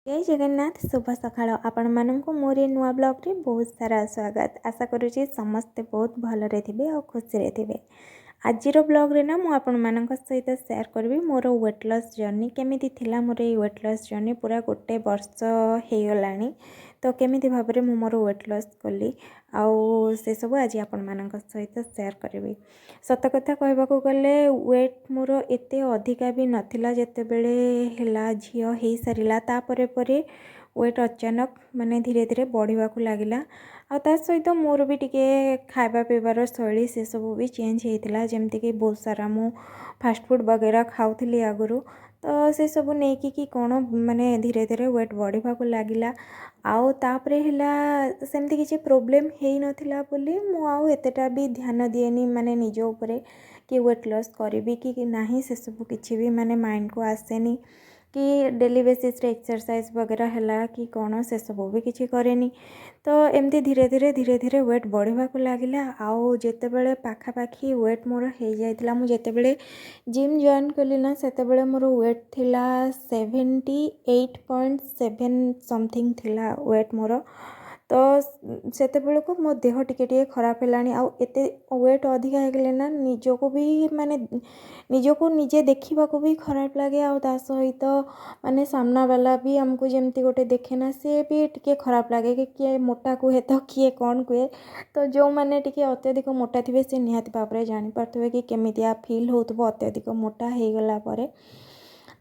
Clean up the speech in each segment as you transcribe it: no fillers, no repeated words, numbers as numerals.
जय जगन्नाथ शुभ सकाळ आपण मानकु मोर नुआ ब्लॉग रे बहुत सारा स्वागत। आशा करुँची समस्ते बहुत भलरे थे और खुशी रे थे। आजिर ब्लॉग रे ना मु आपण मानक सहित शेयर करबी मोर वेट लॉस जर्नी केमिति थिला। मोर ए वेट लॉस जर्नी पूरा गोटे वर्ष हे गलानी तो केमिति भाबरे मु मोर वेट लॉस कली आउ से सब आज आपण मानक सहित शेयर करबी। सत कथा कहबाको गले वेट मोर एते अधिका भी नथिला जेते बेले हेला झियो हे सारिला तापरे परे वेट अचानक माने धीरे धीरे बढ़िया लगिला। आ ता सहित मोर भी टिके खाଇବା पीबार शैली से सब भी चेंज होता जमती कि बहुत सारा मु फास्ट फूड वगैरह खाऊली आगुरी तो से सब नहीं कि कौन माने धीरे धीरे वेट बढ़िया लगिला। आउ तापरे हिला सेमती किसी प्रोब्लेम है नथिला बोली मु आउ एतेटा भी ध्यान दिएनी माने निज उपरे कि वेट लॉस करी कि नहीं से सब किसी भी माने माइंड को आसेनी कि डेली बेसिस रे एक्सरसाइज वगैरह है कि कौन से सब भी किसी करेनी। तो एमती धीरे धीरे वेट बढ़िया लगिला। आउ जिते बड़े पाखापाखी वेट मोर हो जाता मुझे जिम जॉइन कली ना से मोर वेट थिला 78.7 समथिंग थिला वेट मोर। तो से को मो देह टिके खराब है आउ एते वेट अधिका होगले ना निजको भी माने निजको निजे देखा भी खराब लगे आ सहित माने सामना वाला भी आमको जमती गोटे देखे ना सी भी टिके खराब लगे कि किए मोटा कहे तो किए कौन कहे। तो जो मैंने टिके अत्यधिक मोटा थे सी निहाती भाव में जानीपारे कि केमितिया फील होथबो अत्यधिक मोटा हो गला परे।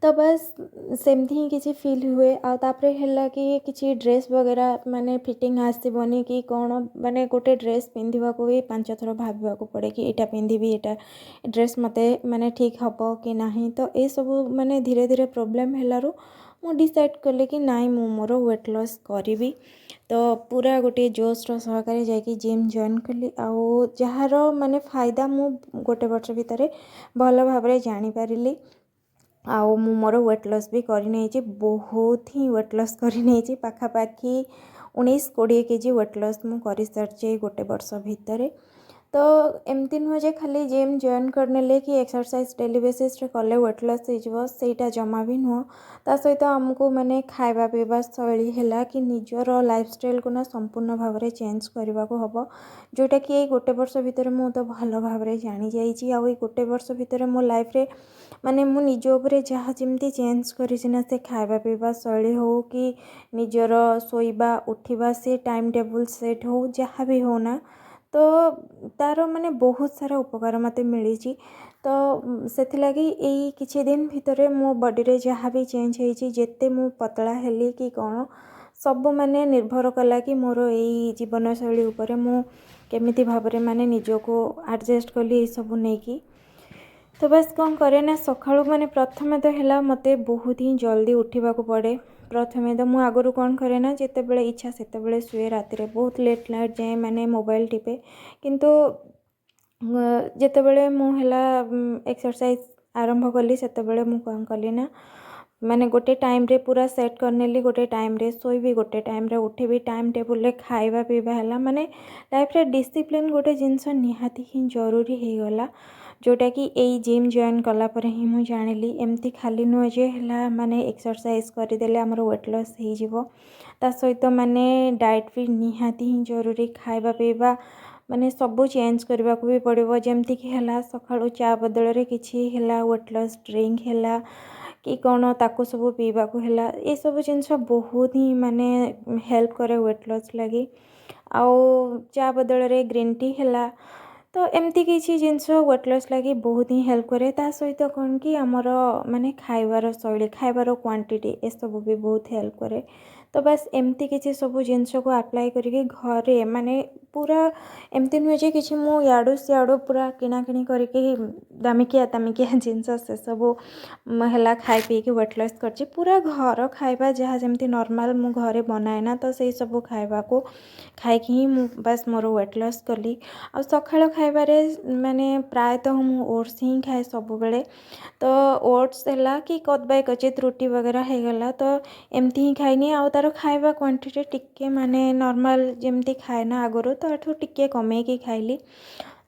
तो बस सेमती ही किसी फील हुए आउे है कि किसी ड्रेस वगैरह माने फिटिंग आसबनी कि कौन माने गोटे ड्रेस पिंधा भी 5 थर भाविया पड़े कि यहाँ पिंधि यहाँ ड्रेस मते माने ठीक हम कि नहीं। तो ये सब माने धीरे धीरे प्रोब्लेम हेलारू मु डिसाइड कली कि नाई मु मोर वेट लॉस करी। तो पूरा गोटे जोशर सहकारी जाकि जिम जॉइन कली आउ जार माने फायदा मु गोटे वर्ष भितर भल भाव जानी पारिली। आउ मु मोर वेट लॉस भी करनी बहुत ही वेट लॉस करनी पाखापाखी 19-20 केजी वेट लॉस मु कर सारी गोटे वर्ष भितर। तो एमती नुह जे खाली जिम जॉइन करने कि एक्सरसाइज डेली बेसिस रे कले वेट लॉस होटा जमा भी नुह ता सहित आमको माने खाଇବା पीवा शैली है कि निजर लाइफस्टाइल को ना संपूर्ण भाव में चेंज करने को हम जोटा कि ये गोटे वर्ष भितर मु तो भल भाव में जानी जाइए। आउ गोटे वर्ष भितर मो लाइफ रे माने मु निज उपरे जहाँ जमती चेंज करना से खाଇବା पीवा शैली हो कि निजर शोइबा उठिबा से टाइम टेबल सेट हो जहाँ भी हो ना तो तार माने बहुत सारा उपकार मत मिली। तो से यही किछि दिन भितर मो बॉडी रे जहाँ भी चेंज होती जेते मु पतला हेली कि कौन सब माने निर्भर कला कि मोर यही जीवन शैली उपरे मु केमिति भाव में माने निजको एडजस्ट कली सब नहीं कि। तो बस कौन करे ना सकाळू माने प्रथमे तो है मते बहुत ही जल्दी उठा पड़े। प्रथमे तो मुझे आगुरी कौन करे ना जिते बड़े इच्छा से शुए राति रे बहुत लेट नाइट जाए माने मोबाइल टिपे किंतु जिते बड़े मुझे एक्सरसाइज आरंभ कली से मुझे कौन कली ना माने गोटे टाइम रे पूरा सेट करनेली गोटे टाइम रे शोइबी गोटे टाइम रे उठेबी टाइम टेबल रे खाଇବା पीवा है माने लाइफ रे डिसिप्लिन गोटे जिनस निहाती ही जरूरी हो गला जोटा कि यही जिम जॉइन कलापर ही मुझे जानिली। एमती खाली नुह जे है माने एक्सरसाइज करदेले आमर वेट लॉस हो सहित माने डाइट भी निहाती ही जरूरी खाଇବା पीवा माने सबू चेंज करने को भी पड़ो जमती कि है सकाळू चा बदल रे किछि है वेट लॉस ड्रिंक है कि कौन ताको सब पीवा को है ये सब जिनस बहुत ही माने हेल्प करे वेट लॉस लगी। आउ चा बदल रे ग्रीन टी है तो एमती किसी जिनस वेट लॉस लगी बहुत ही हेल्प करे। ता सहित कौन कि आमर माने खाइबार शैली खाइबार क्वांटिटी ए सब भी बहुत हेल्प करे। तो बस एमती किसी सब जिनस को अप्लाई करके घरे माने पूरा एमती नुहे जे कि मु याडू सियाडू पूरा किणाकिणी करके दामिकिया दामिकिया जिनस से सब है खाई पी के वेट लॉस कर पूरा घर खाइबा जहाँ जमती नॉर्मल मु घरे बनाए ना तो से सब खाइबा को खाइकी ही बस मोर वेट लॉस कली। आ सकाळ खाइबारे माने प्रायतः मु ओट्स ही खाए सब बेले। तो ओट्स है कि कद बाय कचित रुटी वगैरह हो गला तो एमती ही खाइनी आ तार खाଇବା क्वांटिटी टिके माने नॉर्मल जमती खाए ना आगुरी तो टिके कमे की खाइली।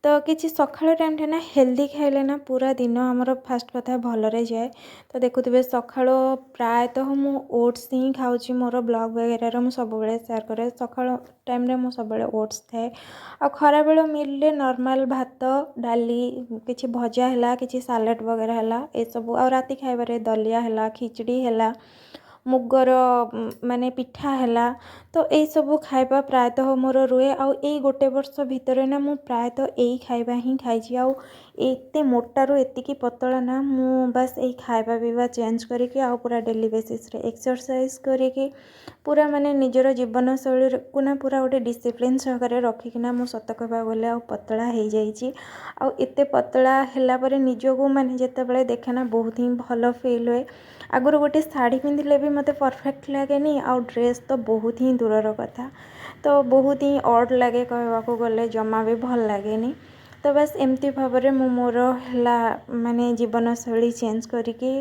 ତ କିଛି ସକାଳ ଟାଇମ୍ଟା ନା ହେଲ୍ଦି ଖାଇଲେ ନା ପୁରା ଦିନ ଆମର ଫାଷ୍ଟ କଥା ଭଲରେ ଯାଏ। ତ ଦେଖୁଥିବେ ସକାଳୁ ପ୍ରାୟତଃ ମୁଁ ଓଟ୍ସ ହିଁ ଖାଉଛି। ମୋର ବ୍ଲଗ୍ ବଗେରାରେ ମୁଁ ସବୁବେଳେ ସେୟାର କରେ, ସକାଳ ଟାଇମ୍ରେ ମୁଁ ସବୁବେଳେ ଓଟ୍ସ ଖାଏ। ଆଉ ଖରାବେଳ ମିଲ୍ରେ ନର୍ମାଲ୍ ଭାତ, ଡାଲି, କିଛି ଭଜା ହେଲା, କିଛି ସାଲାଡ଼ ବଗେରା ହେଲା ଏସବୁ। ଆଉ ରାତି ଖାଇବାରେ ଦଲିଆ ହେଲା, ଖିଚଡ଼ି ହେଲା, ମୁଗର ମାନେ ପିଠା ହେଲା, ତ ଏଇସବୁ ଖାଇବା ପ୍ରାୟତଃ ମୋର ରୁହେ। ଆଉ ଏଇ ଗୋଟେ ବର୍ଷ ଭିତରେ ନା ମୁଁ ପ୍ରାୟତଃ ଏଇ ଖାଇବା ହିଁ ଖାଇଛି। ଆଉ ଏତେ ମୋଟାରୁ ଏତିକି ପତଳା ନା ମୁଁ ବାସ୍ ଏଇ ଖାଇବା ପିଇବା ଚେଞ୍ଜ କରିକି ଆଉ ପୁରା ଡେଲି ବେସିସ୍ରେ ଏକ୍ସରସାଇଜ୍ କରିକି ପୁରା ମାନେ ନିଜର ଜୀବନଶୈଳୀକୁ ନା ପୁରା ଗୋଟେ ଡିସିପ୍ଲିନ୍ ସହକାରେ ରଖିକିନା ମୁଁ ସତ କହିବାକୁ ଗଲେ ଆଉ ପତଳା ହେଇଯାଇଛି। ଆଉ ଏତେ ପତଳା ହେଲା ପରେ ନିଜକୁ ମାନେ ଯେତେବେଳେ ଦେଖେ ନା ବହୁତ ହିଁ ଭଲ ଫିଲ୍ ହୁଏ। ଆଗରୁ ଗୋଟେ ଶାଢ଼ୀ ପିନ୍ଧିଲେ ବି ମୋତେ ପରଫେକ୍ଟ ଲାଗେନି, ଆଉ ଡ୍ରେସ୍ ତ ବହୁତ ହିଁ ଦୂରର କଥା, ତ ବହୁତ ହିଁ ଅଡ୍ ଲାଗେ କହିବାକୁ ଗଲେ, ଜମା ବି ଭଲ ଲାଗେନି। ତ ବାସ୍ ଏମିତି ଭାବରେ ମୁଁ ମୋର ହେଲା ମାନେ ଜୀବନଶୈଳୀ ଚେଞ୍ଜ କରିକି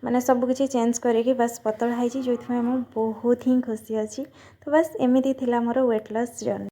ମାନେ ସବୁକିଛି ଚେଞ୍ଜ କରିକି ବାସ୍ ପତଳା ହେଇଛି, ଯେଉଁଥିପାଇଁ ମୁଁ ବହୁତ ହିଁ ଖୁସି ଅଛି। ତ ବାସ୍ ଏମିତି ଥିଲା ମୋର ୱେଟ୍ ଲସ୍ ଜର୍ଣ୍ଣି।